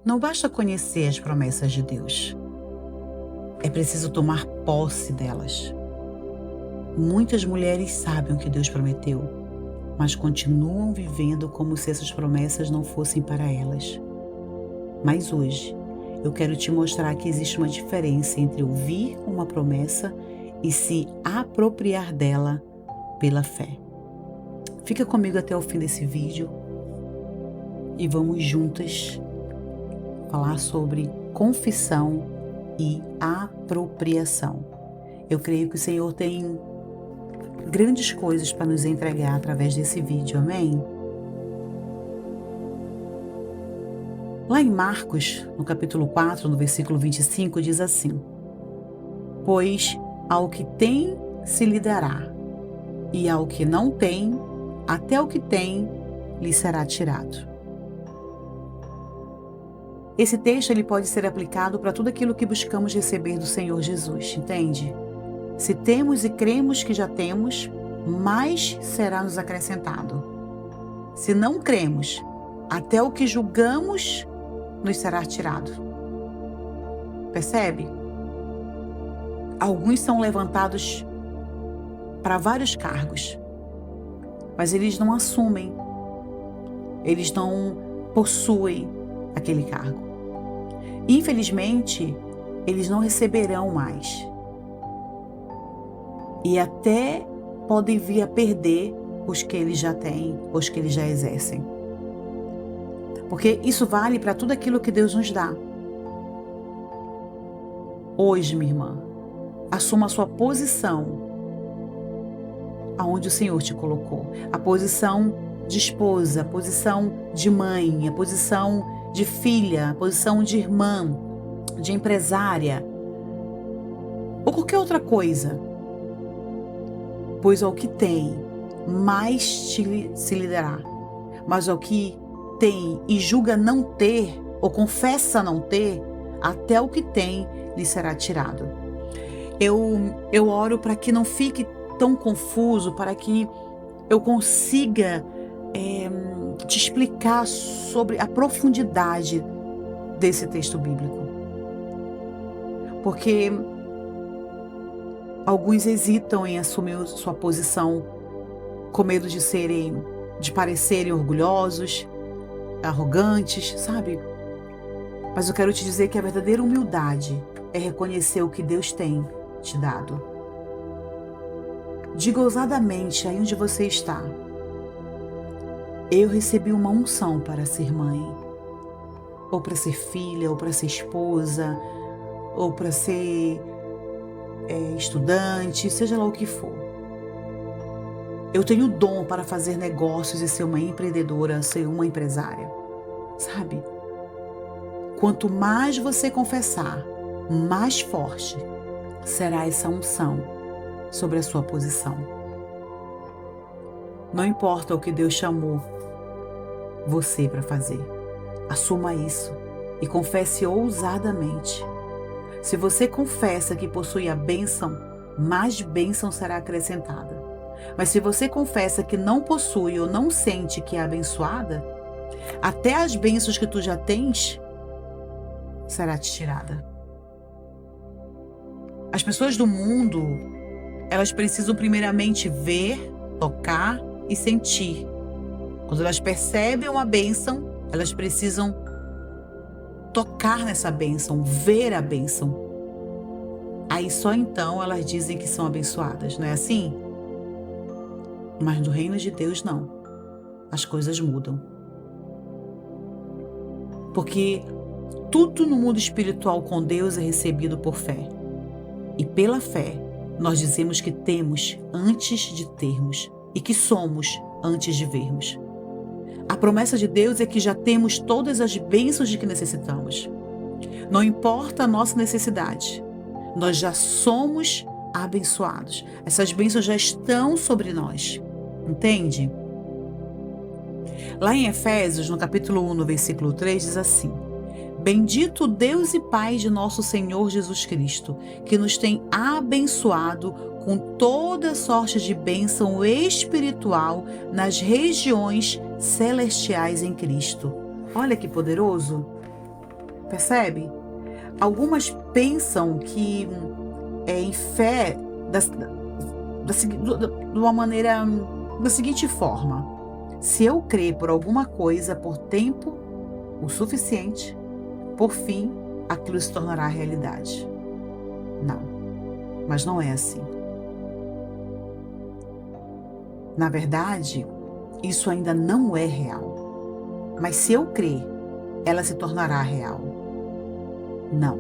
Não basta conhecer as promessas de Deus. É preciso tomar posse delas. Muitas mulheres sabem o que Deus prometeu, mas continuam vivendo como se essas promessas não fossem para elas. Mas hoje, eu quero te mostrar que existe uma diferença entre ouvir uma promessa e se apropriar dela pela fé. Fica comigo até o fim desse vídeo e vamos juntas falar sobre confissão e apropriação. Eu creio que o Senhor tem grandes coisas para nos entregar através desse vídeo, amém? Lá em Marcos, no capítulo 4, no versículo 25, diz assim: Pois ao que tem se lhe dará, e ao que não tem, até o que tem lhe será tirado. Esse texto ele pode ser aplicado para tudo aquilo que buscamos receber do Senhor Jesus, entende? Se temos e cremos que já temos, mais será nos acrescentado. Se não cremos, até o que julgamos nos será tirado. Percebe? Alguns são levantados para vários cargos, mas eles não assumem, eles não possuem aquele cargo. Infelizmente, eles não receberão mais. E até podem vir a perder os que eles já têm, os que eles já exercem. Porque isso vale para tudo aquilo que Deus nos dá. Hoje, minha irmã, assuma a sua posição aonde o Senhor te colocou. A posição de esposa, a posição de mãe, a posição de filha, a posição de irmã, de empresária, ou qualquer outra coisa. Pois ao que tem, mais se lhe dará. Mas ao que tem e julga não ter, ou confessa não ter, até o que tem lhe será tirado. Eu oro para que não fique tão confuso, para que eu consiga te explicar sobre a profundidade desse texto bíblico. Porque alguns hesitam em assumir sua posição com medo de parecerem orgulhosos, arrogantes, sabe? Mas eu quero te dizer que a verdadeira humildade é reconhecer o que Deus tem te dado. Diga ousadamente aí onde você está: eu recebi uma unção para ser mãe, ou para ser filha, ou para ser esposa, ou para ser estudante, seja lá o que for. Eu tenho dom para fazer negócios e ser uma empreendedora, ser uma empresária. Sabe? Quanto mais você confessar, mais forte será essa unção sobre a sua posição. Não importa o que Deus chamou você para fazer, assuma isso e confesse ousadamente. Se você confessa que possui a bênção, mais bênção será acrescentada. Mas se você confessa que não possui ou não sente que é abençoada, até as bênçãos que tu já tens será te tirada. As pessoas do mundo, elas precisam primeiramente ver, tocar e sentir. Quando elas percebem uma bênção, elas precisam tocar nessa bênção, ver a bênção. Aí só então elas dizem que são abençoadas, não é assim? Mas no reino de Deus não. As coisas mudam. Porque tudo no mundo espiritual com Deus é recebido por fé. E pela fé, nós dizemos que temos antes de termos e que somos antes de vermos. A promessa de Deus é que já temos todas as bênçãos de que necessitamos. Não importa a nossa necessidade, nós já somos abençoados. Essas bênçãos já estão sobre nós. Entende? Lá em Efésios, no capítulo 1, no versículo 3, diz assim: Bendito Deus e Pai de nosso Senhor Jesus Cristo, que nos tem abençoado com toda sorte de bênção espiritual nas regiões celestiais em Cristo. Olha que poderoso! Percebe? Algumas pensam que em fé de uma maneira da seguinte forma: se eu crer por alguma coisa por tempo o suficiente, por fim, aquilo se tornará realidade. Não, mas não é assim. Na verdade, isso ainda não é real. Mas se eu crer, ela se tornará real. Não,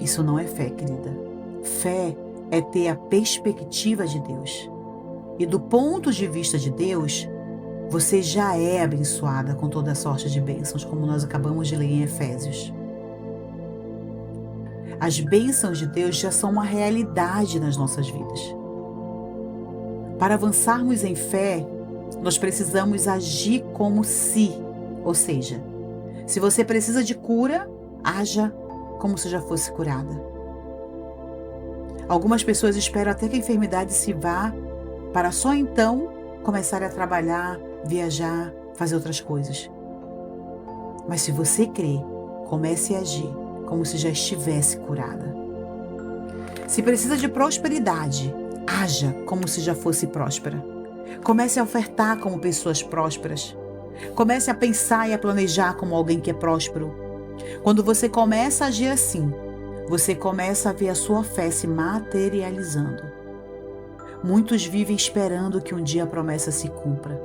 isso não é fé, querida. Fé é ter a perspectiva de Deus. E do ponto de vista de Deus, você já é abençoada com toda sorte de bênçãos, como nós acabamos de ler em Efésios. As bênçãos de Deus já são uma realidade nas nossas vidas. Para avançarmos em fé, nós precisamos agir como se, ou seja, se você precisa de cura, haja como se já fosse curada. Algumas pessoas esperam até que a enfermidade se vá, para só então começar a trabalhar, viajar, fazer outras coisas. Mas se você crê, comece a agir como se já estivesse curada. Se precisa de prosperidade, haja como se já fosse próspera. Comece a ofertar como pessoas prósperas. Comece a pensar e a planejar como alguém que é próspero. Quando você começa a agir assim, você começa a ver a sua fé se materializando. Muitos vivem esperando que um dia a promessa se cumpra.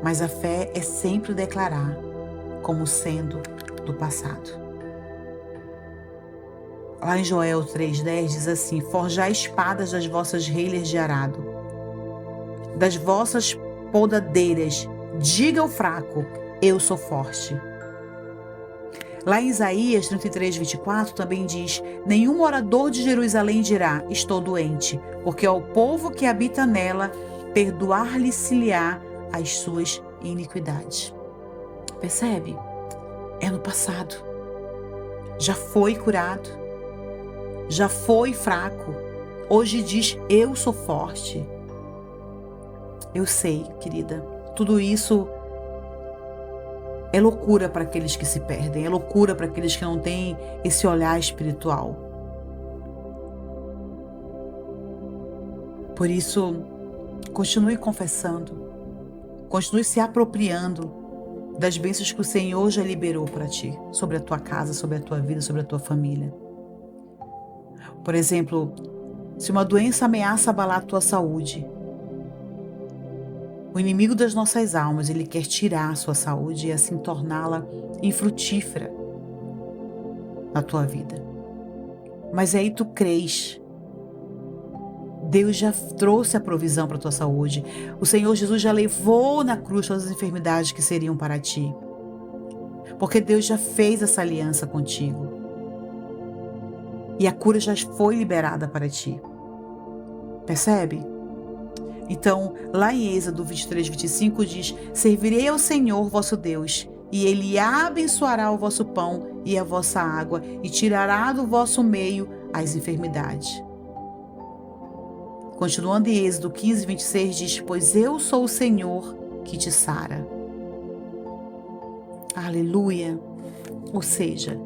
Mas a fé é sempre declarar como sendo do passado. Lá em Joel 3,10 diz assim: forjai espadas das vossas relhas de arado, das vossas podadeiras, diga ao fraco, eu sou forte. Lá em Isaías 33:24 também diz: nenhum morador de Jerusalém dirá, estou doente, porque ao povo que habita nela, perdoar-lhe-se-á as suas iniquidades. Percebe? É no passado. Já foi curado. Já foi fraco. Hoje diz, eu sou forte. Eu sei, querida, tudo isso é loucura para aqueles que se perdem, é loucura para aqueles que não têm esse olhar espiritual. Por isso, continue confessando, continue se apropriando das bênçãos que o Senhor já liberou para ti, sobre a tua casa, sobre a tua vida, sobre a tua família. Por exemplo, se uma doença ameaça abalar a tua saúde, o inimigo das nossas almas, ele quer tirar a sua saúde e assim torná-la infrutífera na tua vida. Mas aí tu crês. Deus já trouxe a provisão para a tua saúde. O Senhor Jesus já levou na cruz todas as enfermidades que seriam para ti. Porque Deus já fez essa aliança contigo. E a cura já foi liberada para ti. Percebe? Então, lá em Êxodo 23:25 diz: servirei ao Senhor vosso Deus, e Ele abençoará o vosso pão e a vossa água, e tirará do vosso meio as enfermidades. Continuando em Êxodo 15:26 diz: pois eu sou o Senhor que te sara. Aleluia! Ou seja,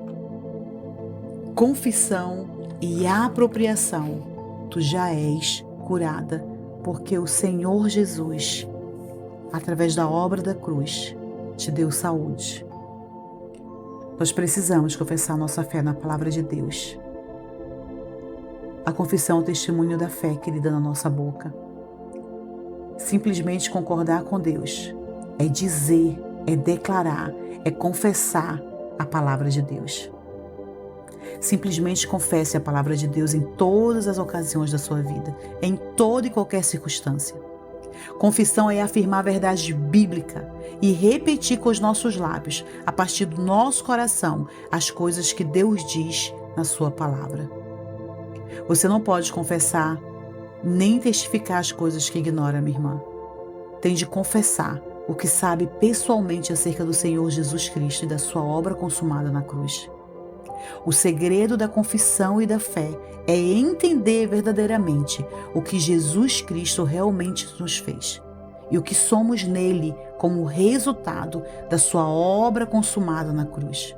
confissão e apropriação, tu já és curada, porque o Senhor Jesus, através da obra da cruz, te deu saúde. Nós precisamos confessar nossa fé na palavra de Deus. A confissão é o testemunho da fé, querida, na nossa boca. Simplesmente concordar com Deus é dizer, é declarar, é confessar a palavra de Deus. Simplesmente confesse a palavra de Deus em todas as ocasiões da sua vida, em toda e qualquer circunstância. Confissão é afirmar a verdade bíblica e repetir com os nossos lábios, a partir do nosso coração, as coisas que Deus diz na sua palavra. Você não pode confessar nem testificar as coisas que ignora, minha irmã. Tem de confessar o que sabe pessoalmente acerca do Senhor Jesus Cristo e da sua obra consumada na cruz. O segredo da confissão e da fé é entender verdadeiramente o que Jesus Cristo realmente nos fez e o que somos nele como resultado da sua obra consumada na cruz.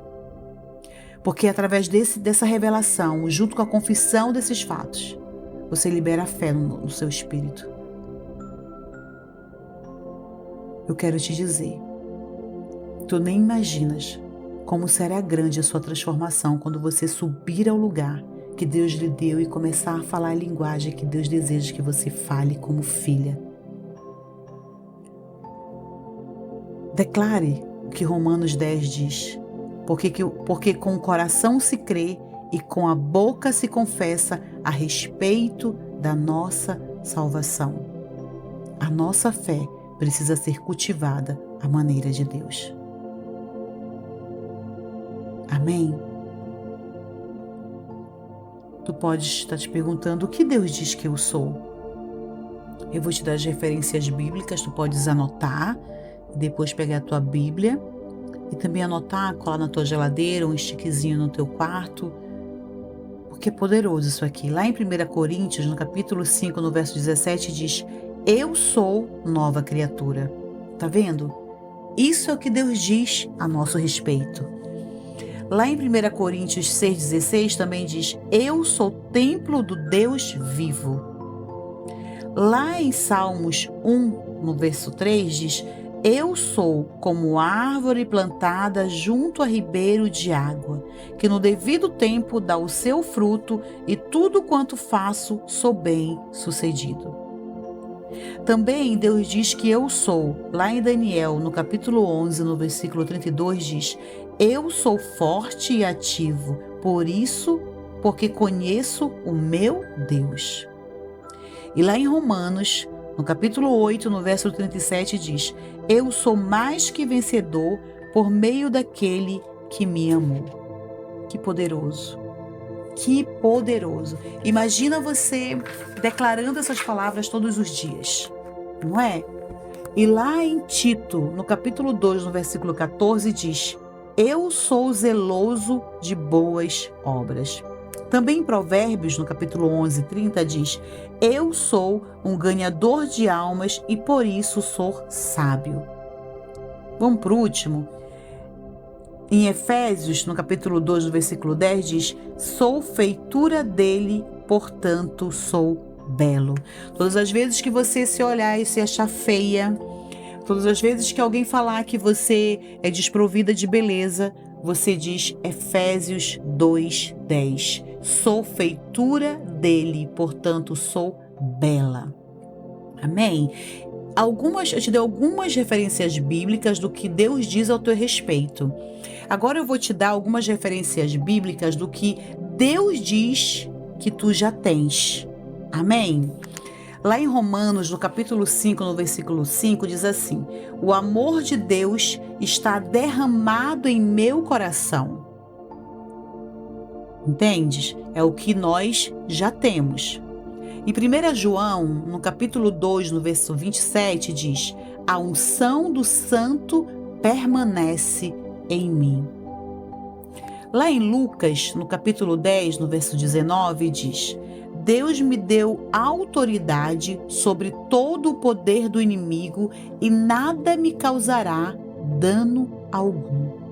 Porque através dessa revelação, junto com a confissão desses fatos, você libera a fé no seu espírito. Eu quero te dizer, tu nem imaginas como será grande a sua transformação quando você subir ao lugar que Deus lhe deu e começar a falar a linguagem que Deus deseja que você fale como filha. Declare o que Romanos 10 diz, porque com o coração se crê e com a boca se confessa a respeito da nossa salvação. A nossa fé precisa ser cultivada à maneira de Deus. Amém? Tu podes estar te perguntando o que Deus diz que eu sou. Eu vou te dar as referências bíblicas, tu podes anotar, e depois pegar a tua Bíblia e também anotar, colar na tua geladeira, um stickzinho no teu quarto, porque é poderoso isso aqui. Lá em 1 Coríntios, no capítulo 5, no verso 17, diz: eu sou nova criatura. Tá vendo? Isso é o que Deus diz a nosso respeito. Lá em 1 Coríntios 6,16 também diz: eu sou templo do Deus vivo. Lá em Salmos 1, no verso 3, diz: eu sou como árvore plantada junto a ribeiro de água, que no devido tempo dá o seu fruto, e tudo quanto faço sou bem sucedido. Também Deus diz que eu sou. Lá em Daniel, no capítulo 11, no versículo 32, diz: eu sou forte e ativo, porque conheço o meu Deus. E lá em Romanos, no capítulo 8, no verso 37, diz: eu sou mais que vencedor por meio daquele que me amou. Que poderoso! Que poderoso! Imagina você declarando essas palavras todos os dias, não é? E lá em Tito, no capítulo 2, no versículo 14, diz: eu sou zeloso de boas obras. Também em Provérbios, no capítulo 11, 30, diz: eu sou um ganhador de almas e por isso sou sábio. Vamos para o último? Em Efésios, no capítulo 2, no versículo 10, diz: sou feitura dele, portanto sou belo. Todas as vezes que você se olhar e se achar feia, todas as vezes que alguém falar que você é desprovida de beleza, você diz Efésios 2:10. Sou feitura dele, portanto sou bela. Amém? Eu te dei algumas referências bíblicas do que Deus diz ao teu respeito. Agora eu vou te dar algumas referências bíblicas do que Deus diz que tu já tens. Amém? Lá em Romanos, no capítulo 5, no versículo 5, diz assim: o amor de Deus está derramado em meu coração. Entendes? É o que nós já temos. Em 1 João, no capítulo 2, no verso 27, diz: a unção do santo permanece em mim. Lá em Lucas, no capítulo 10, no verso 19, diz: Deus me deu autoridade sobre todo o poder do inimigo e nada me causará dano algum.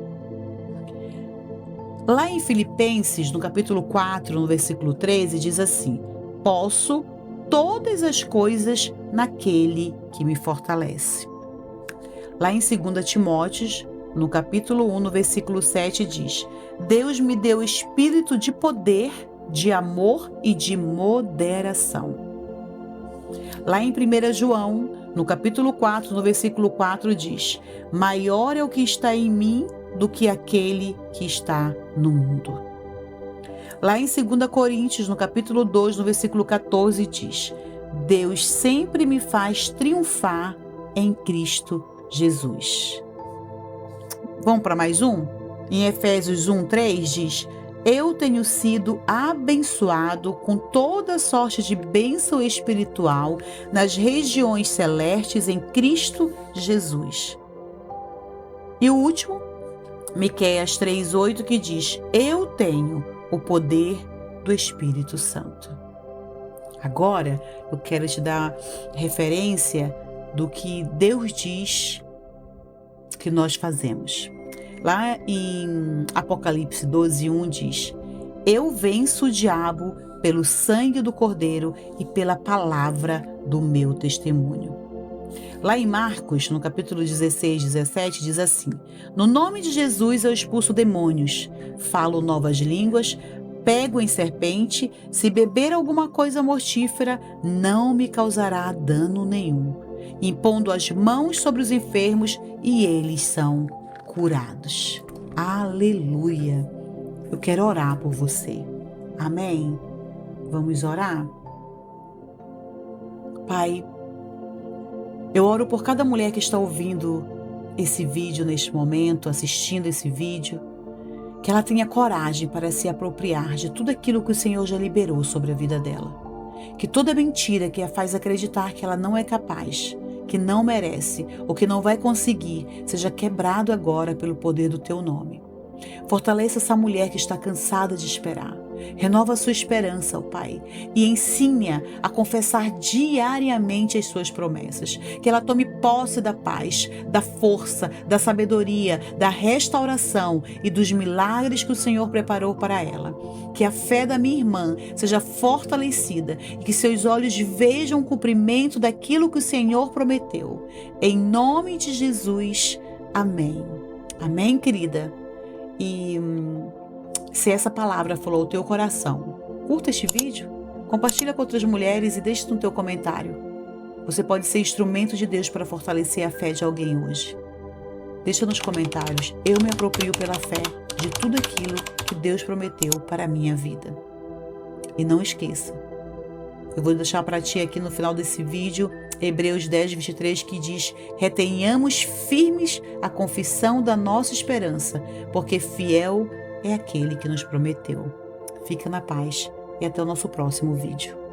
Lá em Filipenses, no capítulo 4, no versículo 13, diz assim: posso todas as coisas naquele que me fortalece. Lá em 2 Timóteo, no capítulo 1, no versículo 7, diz: Deus me deu espírito de poder, de amor e de moderação. Lá em 1 João, no capítulo 4, no versículo 4, diz: maior é o que está em mim do que aquele que está no mundo. Lá em 2 Coríntios, no capítulo 2, no versículo 14, diz: Deus sempre me faz triunfar em Cristo Jesus. Vamos para mais um? Em Efésios 1:3 diz: eu tenho sido abençoado com toda sorte de bênção espiritual nas regiões celestes em Cristo Jesus. E o último, Miqueias 3:8, que diz: eu tenho o poder do Espírito Santo. Agora eu quero te dar referência do que Deus diz que nós fazemos. Lá em Apocalipse 12:1 diz: Eu venço o diabo pelo sangue do Cordeiro e pela palavra do meu testemunho. Lá em Marcos, no capítulo 16:17, diz assim: No nome de Jesus eu expulso demônios, falo novas línguas, pego em serpente, se beber alguma coisa mortífera, não me causará dano nenhum, impondo as mãos sobre os enfermos e eles são curados. Aleluia! Eu quero orar por você. Amém? Vamos orar? Pai, eu oro por cada mulher que está ouvindo esse vídeo neste momento, assistindo esse vídeo, que ela tenha coragem para se apropriar de tudo aquilo que o Senhor já liberou sobre a vida dela. Que toda mentira que a faz acreditar que ela não é capaz, que não merece ou que não vai conseguir, seja quebrado agora pelo poder do teu nome. Fortaleça essa mulher que está cansada de esperar. Renova a sua esperança, ó Pai, e ensine-a a confessar diariamente as suas promessas. Que ela tome posse da paz, da força, da sabedoria, da restauração e dos milagres que o Senhor preparou para ela. Que a fé da minha irmã seja fortalecida e que seus olhos vejam o cumprimento daquilo que o Senhor prometeu. Em nome de Jesus, amém. Amém, querida? E se essa palavra falou ao teu coração, curta este vídeo, compartilha com outras mulheres e deixe no teu comentário. Você pode ser instrumento de Deus para fortalecer a fé de alguém hoje. Deixa nos comentários: eu me aproprio pela fé de tudo aquilo que Deus prometeu para a minha vida. E não esqueça, eu vou deixar para ti aqui no final desse vídeo Hebreus 10:23, que diz: retenhamos firmes a confissão da nossa esperança, porque fiel é aquele que nos prometeu. Fica na paz e até o nosso próximo vídeo.